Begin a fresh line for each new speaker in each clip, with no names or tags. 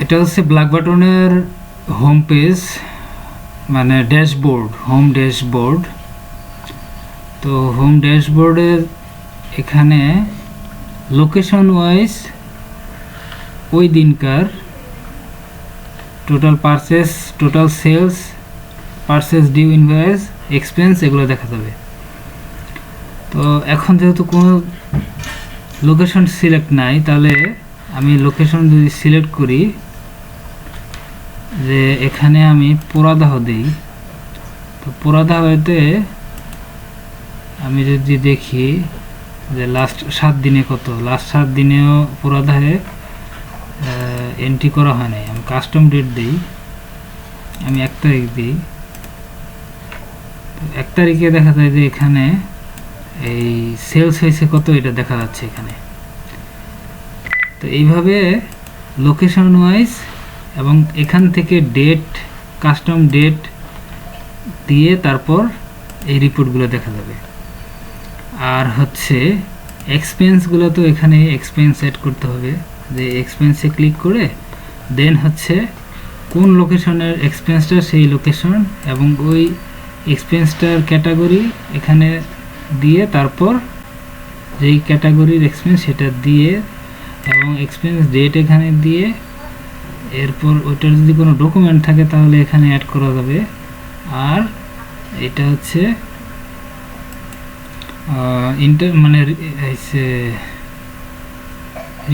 এটা হচ্ছে ব্ল্যাক বাটনের হোম পেজ, মানে ড্যাশবোর্ড, হোম ড্যাশবোর্ড। তো হোম ড্যাশবোর্ডের এখানে লোকেশন ওয়াইজ ওই দিনকার total purchase, total sales, purchase due invoice, expense, এগুলো দেখা যাবে। তো এখন যেহেতু কোনো লোকেশন সিলেক্ট নাই, তাহলে আমি লোকেশন যদি সিলেক্ট করি, যে এখানে আমি পোড়াদাহ দিই, তো পোড়াদাহতে আমি যদি দেখি যে লাস্ট 7 দিনে কত, লাস্ট 7 দিনেও পোড়াদাহে এন্ট্রি করা হয় নাই। আমি কাস্টম ডেট দিই, আমি 1 তারিখ দিই। 1 তারিখে দেখা যায় যে এখানে এই সেলস হয়েছে কত, এটা দেখা যাচ্ছে এখানে। তো এইভাবে লোকেশন ওয়াইজ এবং এখান থেকে ডেট, কাস্টম ডেট দিয়ে তারপর এই রিপোর্টগুলো দেখা যাবে। আর হচ্ছে এক্সপেন্সগুলো, তো এখানে এক্সপেন্স সেট করতে হবে, যে এক্সপেন্সে ক্লিক করে দেন হচ্ছে কোন লোকেশনের এক্সপেন্সটা সেই লোকেশন এবং ওই এক্সপেন্সটার ক্যাটাগরি এখানে দিয়ে তারপর যেই ক্যাটাগরির এক্সপেন্স সেটা দিয়ে এবং এক্সপেন্স ডেট এখানে দিয়ে, এরপর ওইটার যদি কোনো ডকুমেন্ট থাকে তাহলে এখানে অ্যাড করা যাবে। আর এটা হচ্ছে মানে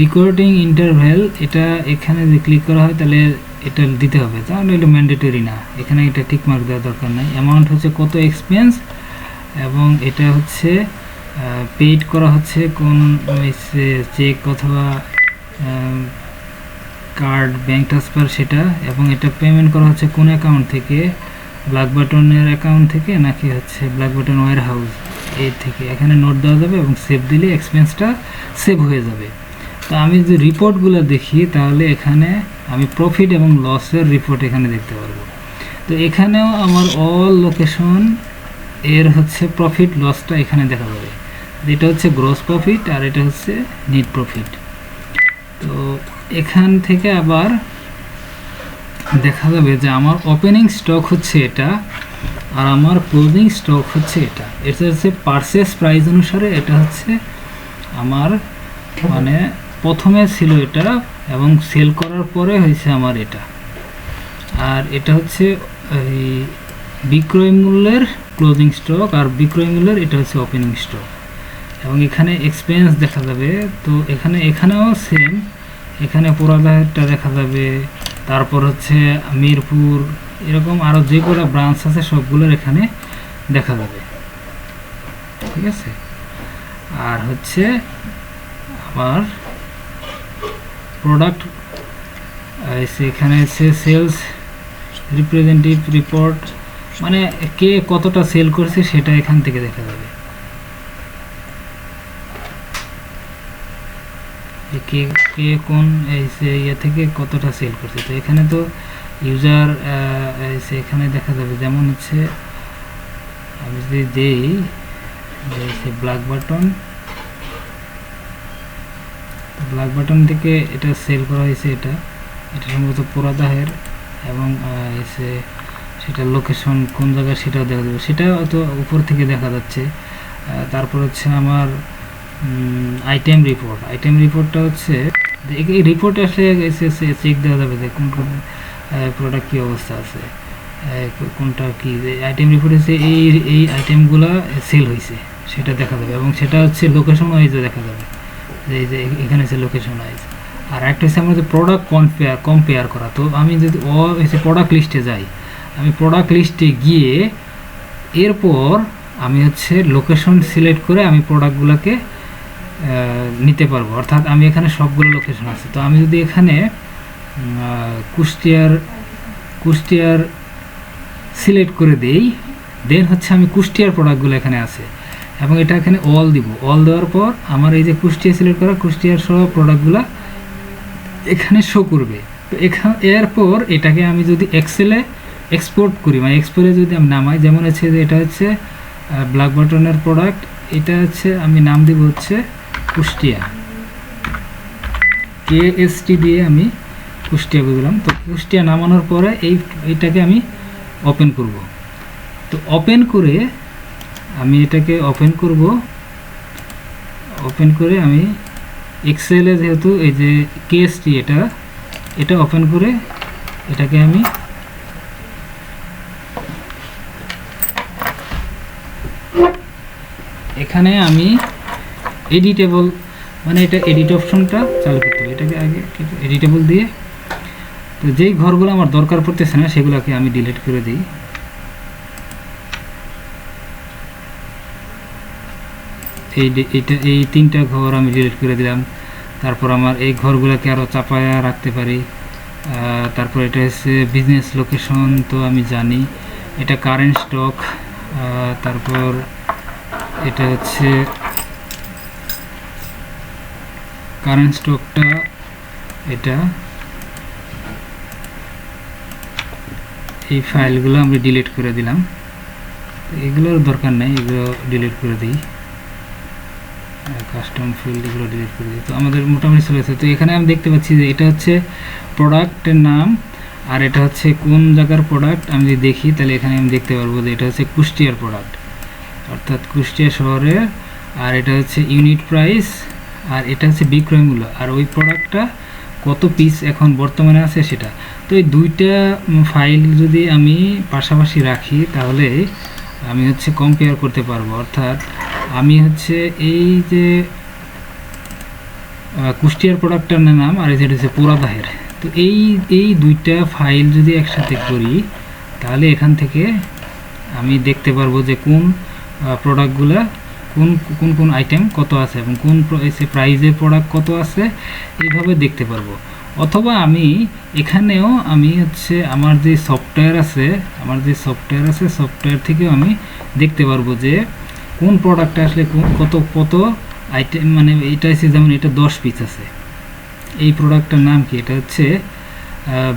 রেকর্ডিং ইন্টারভ্যাল, এটা এখানে যদি ক্লিক করা হয় তাহলে এটা দিতে হবে, তাহলে এটা ম্যান্ডেটরি না, এখানে এটা টিক মার্ক দেওয়ার দরকার নাই। অ্যামাউন্ট হচ্ছে কত এক্সপেন্স, এবং এটা হচ্ছে পেইড করা হচ্ছে কোন চেক অথবা কার্ড, ব্যাঙ্ক ট্রান্সফার সেটা, এবং এটা পেমেন্ট করা হচ্ছে কোন অ্যাকাউন্ট থেকে, ব্ল্যাক বাটনের অ্যাকাউন্ট থেকে নাকি হচ্ছে ব্ল্যাক বাটন ওয়্যার হাউস এই থেকে। এখানে নোট দেওয়া যাবে এবং সেভ দিলে এক্সপেন্সটা সেভ হয়ে যাবে। তো আমি যদি রিপোর্টগুলো দেখি তাহলে এখানে আমি প্রফিট এবং লসের রিপোর্ট এখানে দেখতে পারবো। তো এখানেও আমার অল লোকেশন এর হচ্ছে প্রফিট লসটা এখানে দেখা যাবে। এটা হচ্ছে গ্রস প্রফিট আর এটা হচ্ছে নেট প্রফিট। তো এখান থেকে আবার দেখা যাবে যে আমার ওপেনিং স্টক হচ্ছে এটা আর আমার ক্লোজিং স্টক হচ্ছে এটা। এটা হচ্ছে পারচেস প্রাইস অনুসারে এটা হচ্ছে আমার, মানে প্রথমে ছিল এটা এবং সেল করার পরে হয়েছে আমার এটা। আর এটা হচ্ছে এই বিক্রয় মূল্যের ক্লোজিং স্টক আর বিক্রয় মূল্যের এটা হচ্ছে ওপেনিং স্টক। এবং এখানে এক্সপেন্স দেখা যাবে। তো এখানেও সেম, এখানে পোড়াদাহেরটা দেখা যাবে, তারপর হচ্ছে মিরপুর, এরকম আরও যে কটা ব্রাঞ্চ আছে সবগুলোর এখানে দেখা যাবে, ঠিক আছে। আর হচ্ছে আমার প্রোডাক্ট, এখানে হচ্ছে সেলস রিপ্রেজেন্টেটিভ রিপোর্ট, মানে কে কতটা সেল করছে সেটা এখান থেকে দেখা যাবে, কে কে কোন ইয়ে থেকে কতটা সেল করছে। তো এখানে তো ইউজার এখানে দেখা যাবে, যেমন হচ্ছে আমি যদি দেই যে ব্ল্যাক বাটন থেকে এটা সেল করা হয়েছে, এটা সম্ভবত পোড়াদাহের, এবং সেটা লোকেশন কোন জায়গায় সেটাও দেখা যাবে, সেটা তো উপর থেকে দেখা যাচ্ছে। তারপর হচ্ছে আমার আইটেম রিপোর্টটা হচ্ছে এই রিপোর্টে আসলে চেক দেওয়া যাবে যে কোন কোন প্রোডাক্ট কী অবস্থা আছে, কোনটা কি আইটেম রিপোর্ট হচ্ছে এই আইটেমগুলো সেল হয়েছে সেটা দেখা যাবে, এবং সেটা হচ্ছে লোকেশন ওয়াইজও দেখা যাবে, এই যে এখানে হচ্ছে লোকেশন ওয়াইজ। আর একটা হচ্ছে আমাদের প্রোডাক্ট কম্পেয়ার করা। তো আমি যদি প্রোডাক্ট লিস্টে যাই, আমি প্রোডাক্ট লিস্টে গিয়ে এরপর আমি হচ্ছে লোকেশন সিলেক্ট করে আমি প্রোডাক্টগুলোকে নিতে পারবো, অর্থাৎ আমি এখানে সবগুলো লোকেশন আছে। তো আমি যদি এখানে কুষ্টিয়ার সিলেক্ট করে দেই, দেন হচ্ছে আমি কুষ্টিয়ার প্রোডাক্টগুলো এখানে আছে এবং এটা এখানে অল দিব। অল দেওয়ার পর আমার এই যে কুষ্টিয়া সিলেক্ট করা কুষ্টিয়ার সব প্রোডাক্টগুলো এখানে শো করবে। তো এরপর এটাকে আমি যদি এক্সেলে এক্সপোর্ট করি, মানে এক্সপোর্টে যদি আমি নামাই, যেমন হচ্ছে যে এটা হচ্ছে ব্ল্যাক বাটনের প্রোডাক্ট, এটা হচ্ছে আমি নাম দিব হচ্ছে কুষ্টিয়া, KST দিয়ে আমি কুষ্টিয়া বুঝলাম। তো কুষ্টিয়া নামানোর পরে এইটাকে আমি ওপেন করব। তো ওপেন করে আমি এটাকে ওপেন করব। ওপেন করে আমি এক্সেলে যেহেতু এই যে কেএসটি এটা ওপেন করে এটাকে আমি এখানে আমি এডিটেবল মানে এটা এডিট অপশনটা চালু করতে হবে। এটাকে আগে এডিটেবল দিয়ে, তো যেই ঘরগুলো আমার দরকার পড়তেছে না সেগুলোকে আমি ডিলিট করে দিই। এই 3টা ঘর আমি ডিলিট করে দিলাম। তারপর আমার এই ঘরগুলোকে আরও চাপায়া রাখতে পারি। তারপর এটা হচ্ছে বিজনেস লোকেশন, তো আমি জানি এটা কারেন্ট স্টক। তারপর এটা হচ্ছে কারেন্ট স্টকটা, এটা এই ফাইলগুলো আমি ডিলিট করে দিলাম। এগুলোর দরকার নেই, এগুলো ডিলিট করে দিই। কাস্টম ফিল্ড এগুলো ডিলিট করে দিই। তো আমাদের মোটামুটি চলে গেছে। তো এখানে আমি দেখতে পাচ্ছি যে এটা হচ্ছে প্রোডাক্টের নাম, আর এটা হচ্ছে কোন জায়গার প্রোডাক্ট। আমি যদি দেখি তাহলে এখানে আমি দেখতে পারবো যে এটা হচ্ছে কুষ্টিয়ার প্রোডাক্ট, অর্থাৎ কুষ্টিয়া শহরের। আর এটা হচ্ছে ইউনিট প্রাইস, আর এটা হচ্ছে বিক্রয় মূল্য, আর ওই প্রোডাক্টটা কত পিস এখন বর্তমানে আছে সেটা। তো এই 2টা ফাইল যদি আমি পাশাপাশি রাখি তাহলে আমি হচ্ছে কম্পেয়ার করতে পারবো। অর্থাৎ আমি হচ্ছে এই যে কুষ্টিয়ার প্রোডাক্টটার নাম আর যেটা হচ্ছে পোড়াদাহের, তো এই 2টা ফাইল যদি একসাথে করি তাহলে এখান থেকে আমি দেখতে পারবো যে কোন প্রোডাক্টগুলা কোন আইটেম কত আছে এবং কোন প্রাইজের প্রোডাক্ট কত আছে, এইভাবে দেখতে পারবো। অথবা আমি এখানেও আমি হচ্ছে আমার যে সফটওয়্যার আছে সফটওয়্যার থেকেও আমি দেখতে পারবো যে কোন প্রোডাক্টটা আসলে কত আইটেম, মানে এটা হচ্ছে যেমন এটা 10 পিস আছে। এই প্রোডাক্টটার নাম কি? এটা হচ্ছে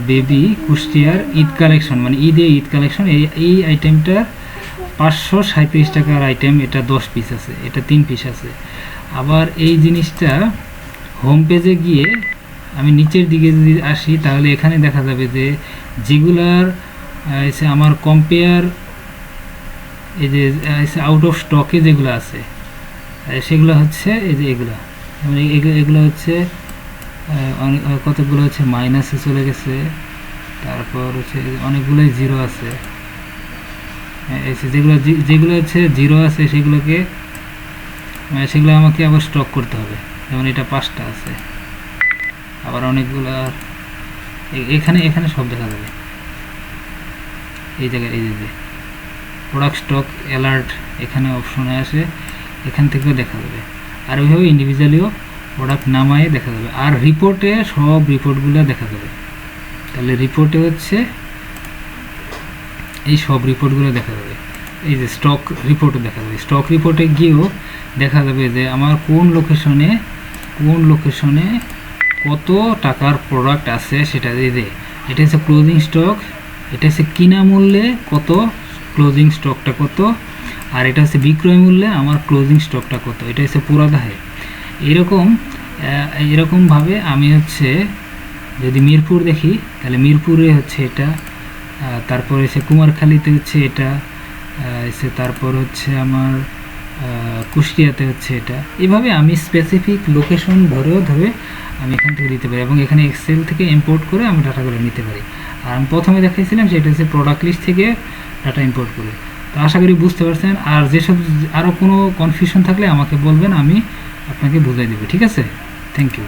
বেবি কুষ্টিয়ার ঈদ কালেকশন, মানে ঈদ কালেকশন। এই আইটেমটা 537 টাকার আইটেম, এটা 10 পিস আছে, এটা 3 পিস আছে। আবার এই জিনিসটা হোম পেজে গিয়ে আমি নিচের দিকে যদি আসি তাহলে এখানে দেখা যাবে যে যেগুলার আমার কম্পেয়ার এই যে আউট অফ স্টকে যেগুলো আছে সেগুলো হচ্ছে এই যে এগুলো হচ্ছে কতগুলো হচ্ছে মাইনাসে চলে গেছে। তারপর হচ্ছে অনেকগুলোই জিরো আছে। যেগুলো হচ্ছে জিরো আছে সেগুলো আমাকে আবার স্টক করতে হবে। যেমন এটা 5টা আছে, আবার অনেকগুলো এখানে সব দেখা যাবে। এই জায়গায় এই যে প্রোডাক্ট স্টক অ্যালার্ট এখানে অপশনে আসে, এখান থেকেও দেখা যাবে। আর ওইভাবে ইন্ডিভিজুয়ালিও প্রোডাক্ট নামায়ে দেখা যাবে। আর রিপোর্টে সব রিপোর্টগুলো দেখা যাবে। তাহলে রিপোর্টে হচ্ছে এই সব রিপোর্টগুলো দেখা যাবে। এই যে স্টক রিপোর্টও দেখা যাবে। স্টক রিপোর্টে গিয়েও দেখা যাবে যে আমার কোন লোকেশনে কত টাকার প্রোডাক্ট আছে সেটা দিয়ে। এটা হচ্ছে ক্লোজিং স্টক, এটা হচ্ছে কিনা মূল্যে কত, ক্লোজিং স্টকটা কত, আর এটা হচ্ছে বিক্রয় মূল্যে আমার ক্লোজিং স্টকটা কত, এটা হচ্ছে পুরাদাহে। এরকমভাবে আমি হচ্ছে যদি মিরপুর দেখি তাহলে মিরপুরে হচ্ছে এটা, তারপর হচ্ছে কুমারখালীতে হচ্ছে এটা, তারপর হচ্ছে আমার কুষ্টিয়াতে হচ্ছে এটা। এভাবে আমি স্পেসিফিক লোকেশন ধরে আমি এখান থেকে দিতে পারি এবং এখানে এক্সেল থেকে ইম্পোর্ট করে আমি ডাটাগুলো নিতে পারি। আর আমি প্রথমে দেখাইছিলাম সেটা হচ্ছে প্রোডাক্ট লিস্ট থেকে ডাটা ইম্পোর্ট করে। তো আশা করি বুঝতে পারছেন। আর যেসব আরও কোনো কনফিউশন থাকলে আমাকে বলবেন, আমি আপনাকে বুঝাই দেবো। ঠিক আছে, থ্যাংক ইউ।